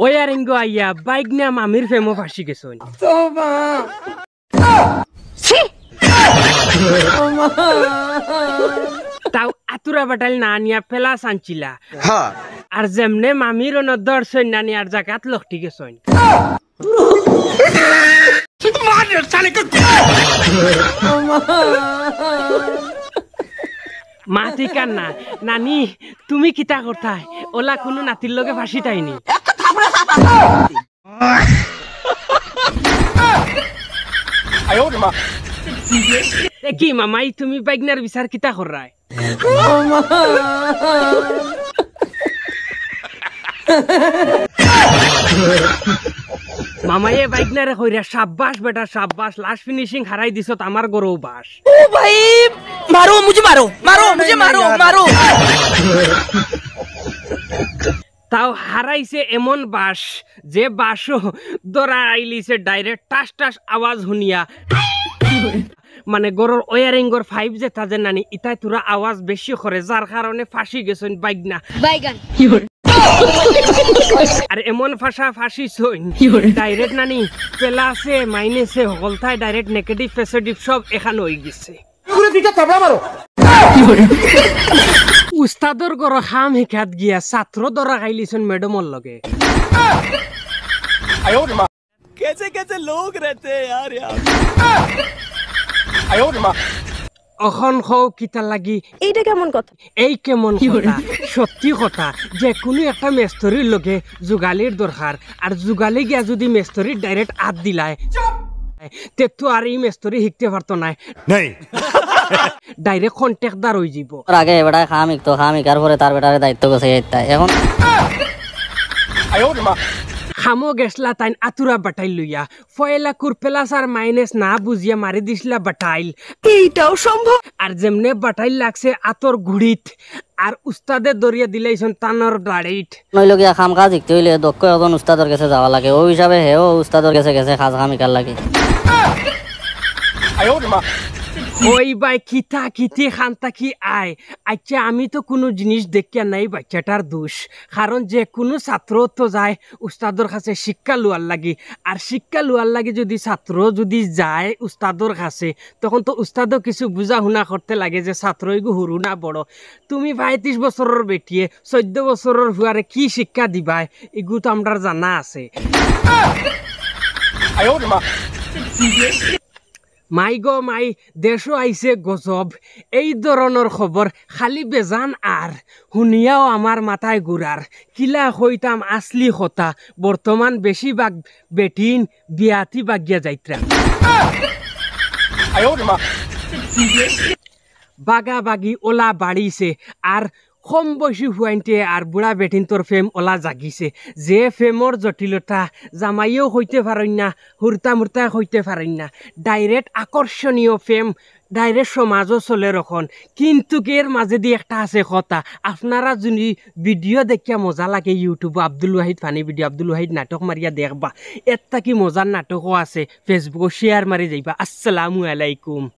Wiring আইয়া bike না মামির ফেমো ফাঁসি গেছন তাও আতুরা বাটাল না নিয়া ফেলা সানছিলা আর যেমনে মামির দর্শন না নিয়ার জায়গাত লক্ষি গেছন মা ঠিক না নানি তুমি কিতা করতাই ওলা কোনো নাতির লগে ফাঁসি তাইনি কি মামাই তুমি বাইকনার বিচার কিতা করাই মামাই বাইকনারে কইরা শাবাশ বেটা শাবাশ লাস্ট ফিনিশিং হারাই দিছত আমার গরৌ বাস ও ভাই মারো মুঝে মারো মারো মুঝে মারো মারো তাও হারাইছে এমন বাস যে বাসও দরা আইলিছে ডাইরেক্ট টাস টাস আওয়াজ শুনিয়া মানে গরুর ওয়ারিংর 5 যে তাদের নানি ইতাই তোরা আওয়াজ বেশি করে যার কারণে ফাঁসি গেছেন বাইকনা বাইগান আর এমন ফাঁসি ছইন ডাইরেক্ট নানি প্লাসে মাইনাসে হলতায় ডাইরেক্ট নেগেটিভ পজিটিভ সব এখানে হয়ে গেছে উস্তাদর গর খাম শিকাত গিয়া ছাত্র দরা খাইলিছেন ম্যাডামর লগে कैसे कैसे लोग रहते हैं यार অখন খৌ কিতা লাগি এইটা কেমন কথা এই কেমন কথা সত্যি কথা যে কোনো একটা মেস্তরির লগে যুগালির দরকার আর যুগালি গিয়া যদি মেস্তরির ডাইরেক্ট হাত দিলায় তে তো আর এই মেস্তরি শিখতে পারতো না ডাইরেক্ট কন্ট্যাক্টদার হয়ে যাব আগে বেটা খামিক তো খামিকার পরে তার বেটারে দায়িত্ব গেছে এখন খামো গেছলা তাইন আতুরা বাটাইল লইয়া ফয়লা কুরপেলাস আর মাইনাস না বুঝিয়া মারি দিছলা বাটাইল এইটাও সম্ভব আর যেমনে বাটাইল লাগছে আতর ঘুড়িত আর উস্তাদে দরিয়া দিলাইছন তানর দাড়িত নইলো গিয়া খাম কাজ শিখতে হইলে দক্ষ এখন উস্তাদর কাছে যাওয়া লাগে ওই হিসাবে হেও উস্তাদর কাছে গেছে খাজ খামিকার লাগে ওই বাই কিতা কিতি খান্তা কি আয় আচ্ছা আমি তো কোনো জিনিস দেখিয়া নাই বাচ্চাটার দোষ কারণ যে কোনো ছাত্র তো যায় উস্তাদর কাছে শিক্ষা লওয়ার লাগি আর শিক্ষা লওয়ার লাগি যদি ছাত্র যদি যায় উস্তাদর কাছে তখন তো উস্তাদও কিছু বুঝা শুনা করতে লাগে যে ছাত্র এগু সরু না বড় তুমি 35 বছরের বেটিয়ে 14 বছরের হুয়ারে কি শিক্ষা দিবাই এগু তো আমরা জানা আছে মাই গো মাই দেশও আইছে গজব এই ধরনের খবর খালি বেজান আর শুনিয়াও আমার মাথায় ঘুরার কিলা হইতাম আসলি কথা বর্তমান বেশিরভাগ বেটিন বিয়াতি বাগিয়া যাইত্রা বাগা বাগি ওলা বাড়িছে আর কম বয়সী হুয়াইনটে আর বুড়া বেটিন তোর ফেম ওলা জাগিছে যে ফেমর জটিলতা জামাইও হইতে পারেন না হুরতা মুরতা হইতে পারেন না ডাইরেক্ট আকর্ষণীয় ফেম ডাইরেক্ট সমাজও চলে রখন কিন্তু এর মাঝে দিয়ে একটা আছে কথা আপনারা যদি ভিডিও দেখিয়া মজা লাগে ইউটিউবে আব্দুল ওয়াহিদ ফানি ভিডিও আব্দুল ওয়াহিদ নাটক মারিয়া দেখবা এর কি মজার নাটকও আছে ফেসবুকে শেয়ার মারি যাইবা আসসালামু আলাইকুম।